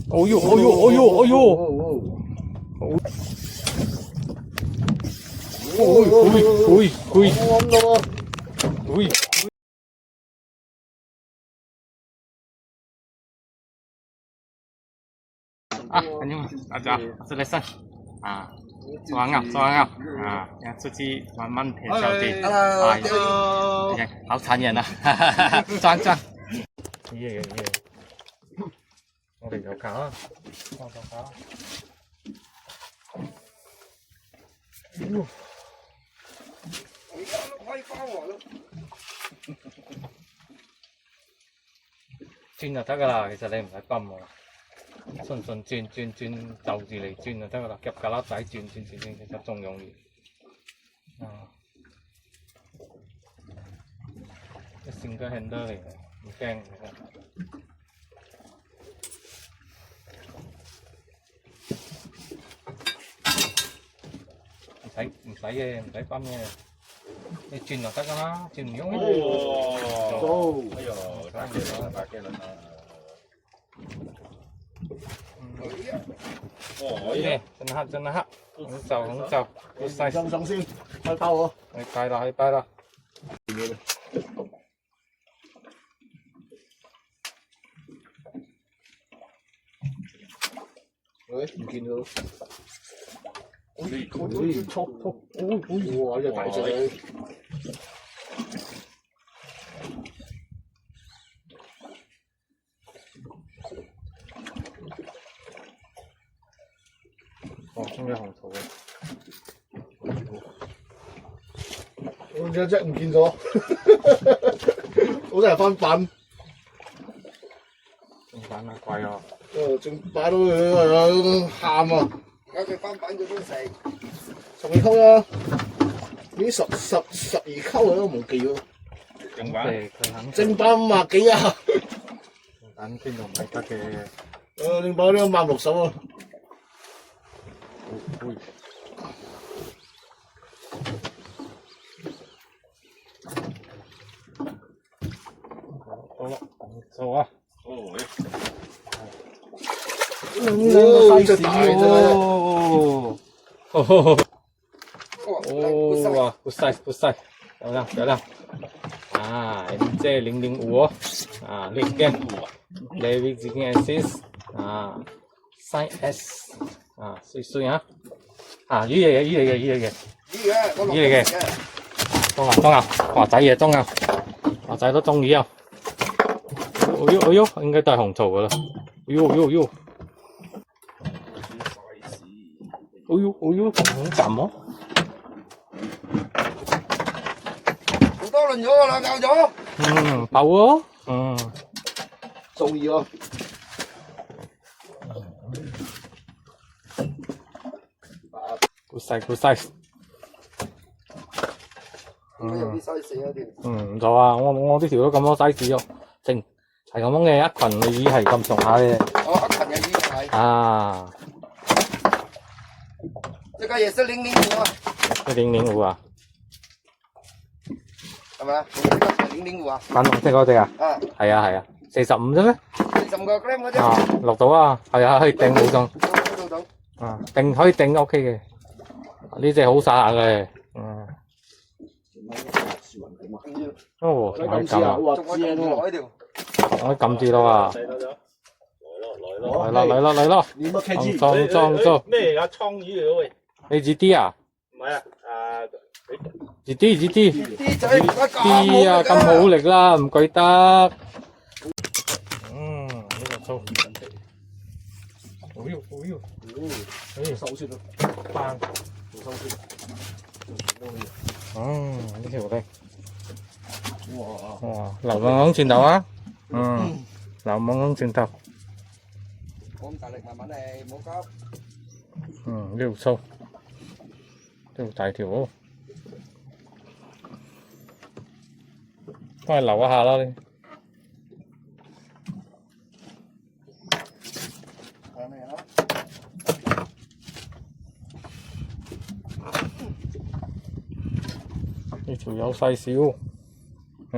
哦呦哦呦哦呦哦呦！喂！啊，朋友们，大家我是雷森啊，soalnya啊，yang suci慢田小姐，哎，好殘忍啊，裝，耶，我哋有搞啊，我就搞，轉就得噶啦，其實你唔使泵喎。順轉就住嚟轉就得噶啦，夾架粒仔轉，其實仲容易。啊，一single handle嚟嘅，唔驚其實。唔使嘅，唔使泵嘅，你轉就得噶啦，轉唔用嘅。哦，哎呦，大嘅啦。OK，真係黑，很就，好細。上先，開包我。開啦。喂，唔見咗。哇！呢大隻。哦，仲有紅桃嘅。我有隻唔見咗，好多人翻版。正版啊，貴啊！正版都喊啊！而家佢翻版佢都食12溝啦，已經12溝啦，都冇記喎。正版正版50幾啊！正版邊度唔係得嘅？正版都160啊！好啦，做啊！隻大啫！哇，好細，漂亮！啊，MJ 005哦，啊，Levi's Assist 啊 ，Size S 啊，碎啊！啊，魚嚟嘅，中啊！華仔嘢中啊！華仔都中魚啊！哎呦，應該都係紅槽噶啦！哎呦，好浸喎！好多輪咗噶啦，夠咗。爆喎！中意喎！好細。有啲 size 啊條。唔錯啊！我呢條都咁多 size 喎，正係咁樣嘅一群嘅魚係咁上下嘅。一群嘅魚係。啊！這個也是005啊。005啊？係咪啊？005啊？粉紅色嗰隻啊？係啊，45啫咩？45個 gram 嗰隻。啊，落到啊，係啊，可以掟冇中。啊，可以掟 OK 嘅。呢隻好耍下嘅，哦，可以撳啊，可以撳住咯啊！嚟咯！裝咩嚟㗎？倉魚嚟嘅喂！你自啲啊？唔係啊，自啲啊，咁好力啦，唔記得。呢個粗。收先啦，翻。呢條咧，哇，流猛轉頭啊，流猛轉頭，冇咁大力，慢慢嚟，唔好急。呢條粗，呢條大條喎，幫佢留一下啦你。呢條有細小，又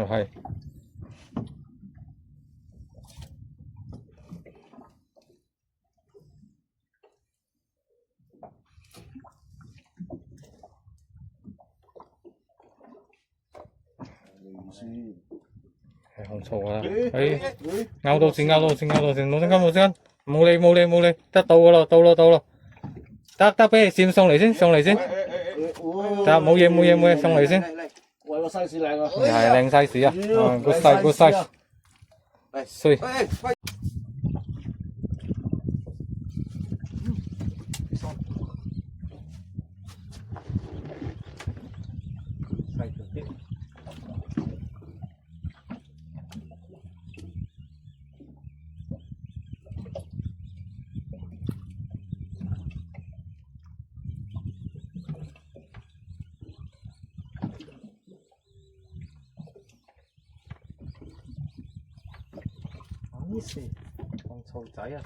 係。係紅醋啊！咬到先，咬到先，咬到先，冇聲冇聲，冇理，得到噶咯，到咯，得俾你先上嚟先，得冇嘢，上嚟先。喂，個 size 靚啊！係靚 size 啊，good size，衰。細條啲。呢時紅醋仔啊，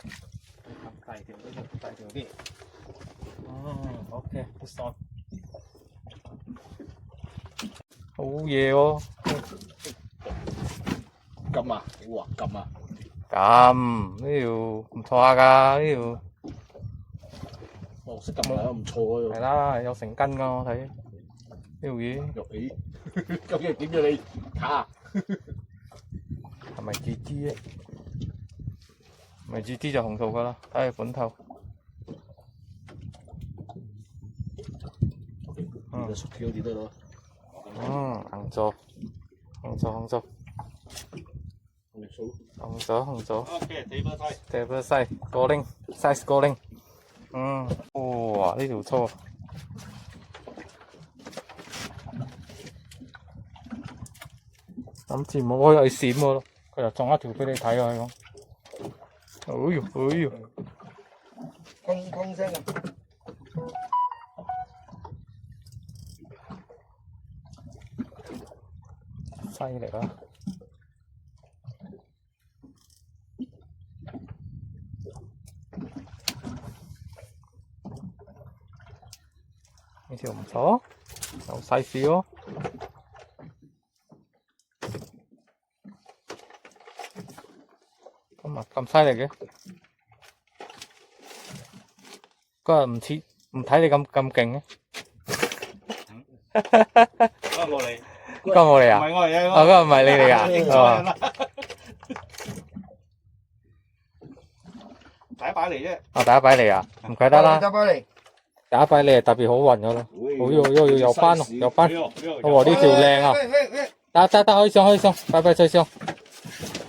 咁大條呢個大條啲。OK， 好爽。好嘢喎！撳啊！哇，撳啊！咁呢條唔錯下㗎，呢條。哦，識撳啊，唔錯啊！係啦，有成斤㗎我睇。呢條魚。肉起，究竟係點嘅你？卡？係咪豬豬咧？咪豬豬就紅醋㗎啦，睇下本頭。你個薯條點得咯？紅醋。紅醋。OK， table size， size 過零。哇！呢條粗。諗住冇開去閃我咯，佢又撞一條俾你睇啊！佢講。哎呦！哐聲啊！犀利啊！呢條唔錯，有細絲喎。咁犀利嘅，嗰日唔睇你咁勁嘅。嗰個我嚟啊！唔係我嚟嘅，嗰個唔係你嚟㗎。第一擺嚟啫。第一擺嚟啊，唔怪得啦。第一擺你係特別好運㗎咯。又翻咯，又翻。哇！呢條靚啊！得，可以上，拜再上。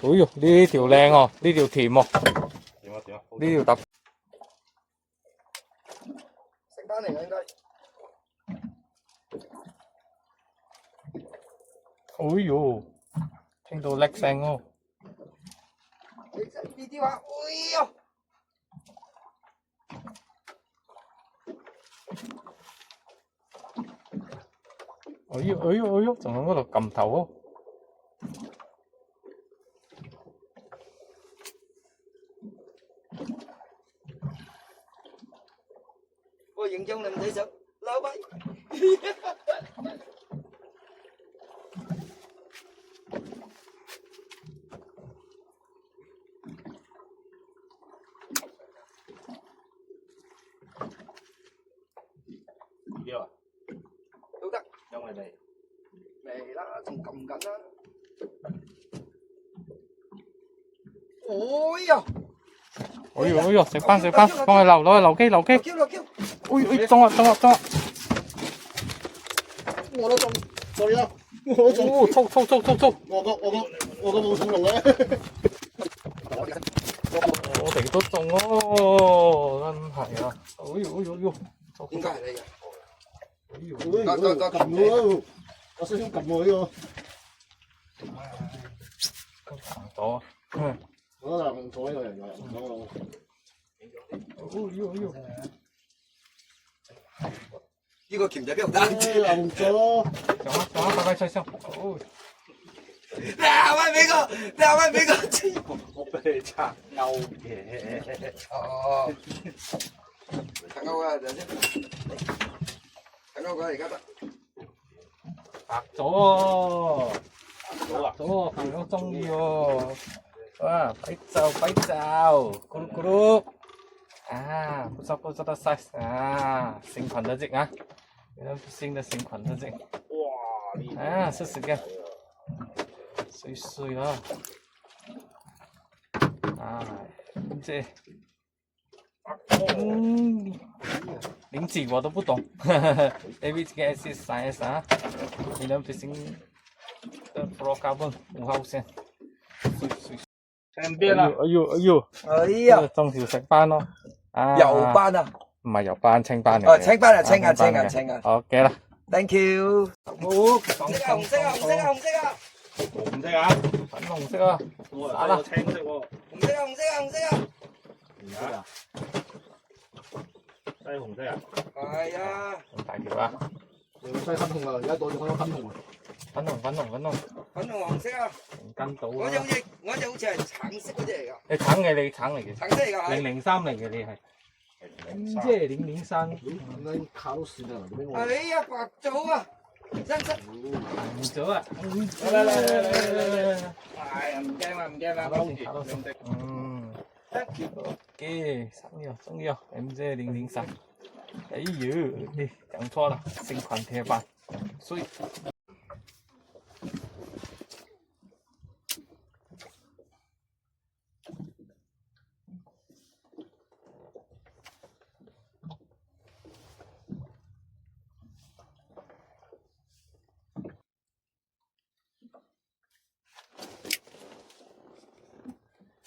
呢條靚喎，呢條甜喎。點啊！呢條特。食單嚟嘅應該。聽到叻聲喎。呢啲話，仲喺嗰度撳頭喎。我認真你唔使上，老闆。都得，因為未啦，仲撳緊啦。哎呀！食翻，幫佢攞去留機。中啊！我都中，sorry啦，我都中。粗。我個冇重用嘅。我哋都中咯，真係啊！應該係你嘅。得撳喎，我小心撳喎呢個。行咗。我可能坐呢個人㗎，呢個鉗仔邊度打？唔錯。上，快上。兩位俾個。我俾你拆勾嘅。哦。拆勾啊！等先。拆勾佢而家得。白咗，朋友中意喎。哇！擺袖，咕嚕。啊，不錯的 size 啊，新款的這個啊，新的新款的這個。哇！啊，試試看。水水啊！啊，这名字我都不懂。David 这个是size 啊，你能不行的 fluorocarbon 5號線。聽邊啦？哎呦！哎呀，中條食班咯。啊，油班啊！唔係油班，青班嚟。哦，青班啊，青啊，青啊，青啊。好嘅啦。Thank you。好，紅色啊，紅色啊，紅色啊，紅色啊！紅色啊，粉紅色啊！我啊有青色喎。紅色啊，紅色啊，紅色啊！紅色啊？西紅色啊？係啊。咁大條啊！西粉紅啊，而家到咗粉紅啊。粉紅粉紅黃色啊！跟到我啊！隻好似係橙色嗰隻嚟㗎。你橙嘅，你橙嚟嘅。橙色嚟㗎係。003嚟嘅你係。即係003。你卡到線啊！哎呀，白咗啊！真實。行咗啊！嚟！哎呀，唔驚啊，唔驚啊，卡到線。OK，終於有 MJ003。哎呦，講錯啦，新款鐵板，所以。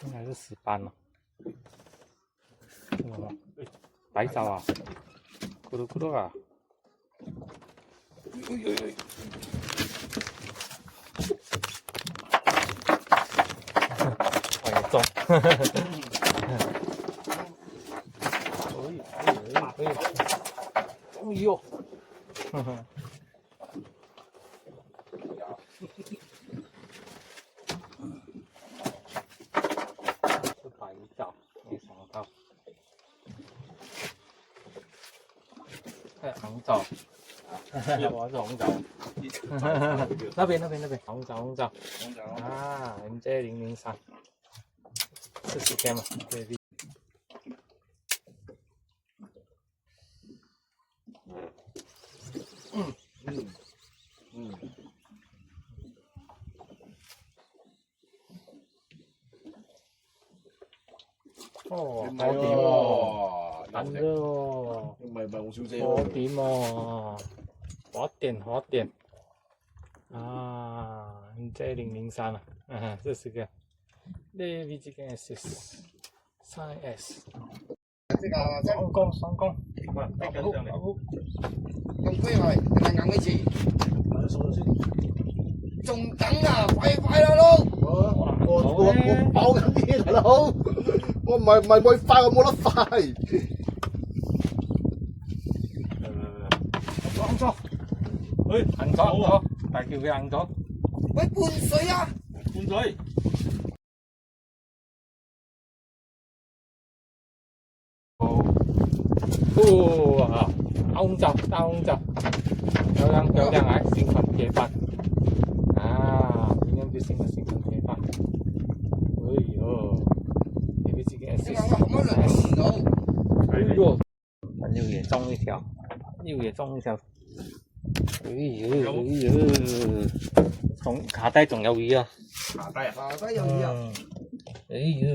应该是10班了，白烧啊，咕噜咕噜啊，我也中，哎呦，白枣，没想到，红枣，我是红枣，那边，红枣，啊 ，MJ003，40天嘛，对。哦，好點喎，等咗喎，唔係黃小姐好點喎，好點，啊，MJ003啊，這是個 David 這個 SS size S，雙工，用飛嚟定係硬起匙？仲等啊！快啦佬！我爆緊啲嘢大佬，我唔係喂快，我冇得快。硬咗，硬咗，大叫佢硬咗，喂，半水啊！半水。哇！大紅罩，漂亮啊！新款鐵板啊，今天就新款鐵板。哎呦，你們這個 S，哎呦，右也中一條，哎呦，仲下低仲有魚啊！下低有魚啊！哎呦。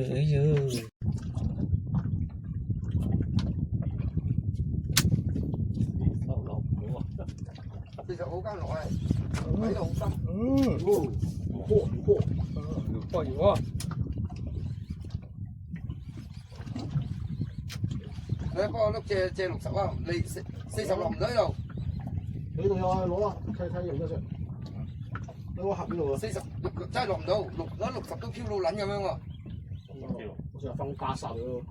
其實好間落啊，睇到好深。有貨。你幫我碌借60啊，你40落唔到呢度。呢度有啊，攞啊，睇用得先。你我合邊度啊？40真係落唔到，60都飄到撚咁樣喎。我成日放假曬咯。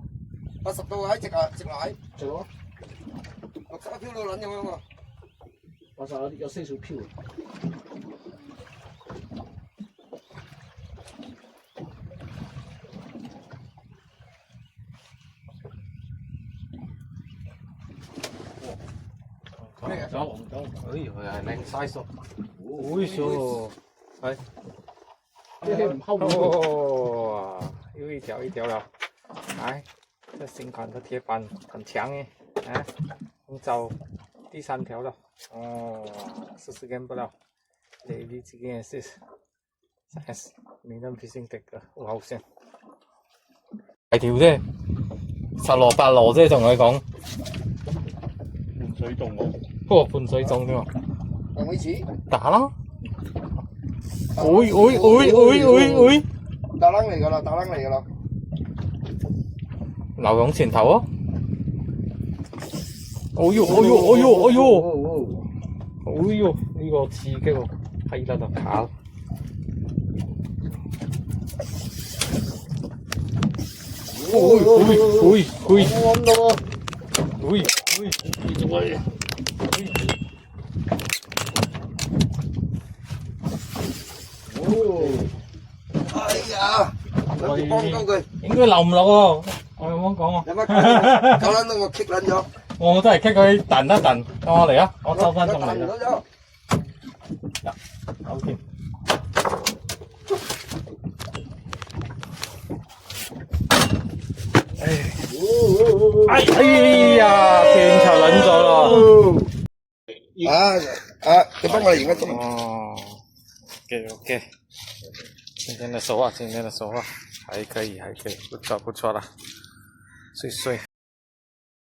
80度喺直奶。直咯。60都飄到撚咁樣喎。我就有些少飄。黃酒，哎呦，係靚 size，哎呦，係，唔溝哇，又一條了，來，這新款的鐵板很強誒，啊，紅棗第3條了，哦，試試看不了，David 這個是 S medium fishing tackle，好好聲。大條啫，十羅八羅啫，同佢講。半水洞喎，不過半水種啫嘛。Còn mấy chí? 打啦！會， Tao lắng này rồi, tao lắng này rồi. 流向前頭啊！哎呦，呢個刺激喎，係啦就卡。會，啱到啊！哎呀, nó cũng bong câu kìa. 應該流唔落喎，我有冇講啊？ Để mắt câu lên nó kick lên vô. 我都係棘佢彈一彈，我嚟啊！我收翻上 Nó 嚟 tần 啦 nó，vô. 搞掂。哎呀，斷球撚咗咯！ cái bóng này nó cũng 哦，OK，今天的手啊，还可以，不错啦，碎碎。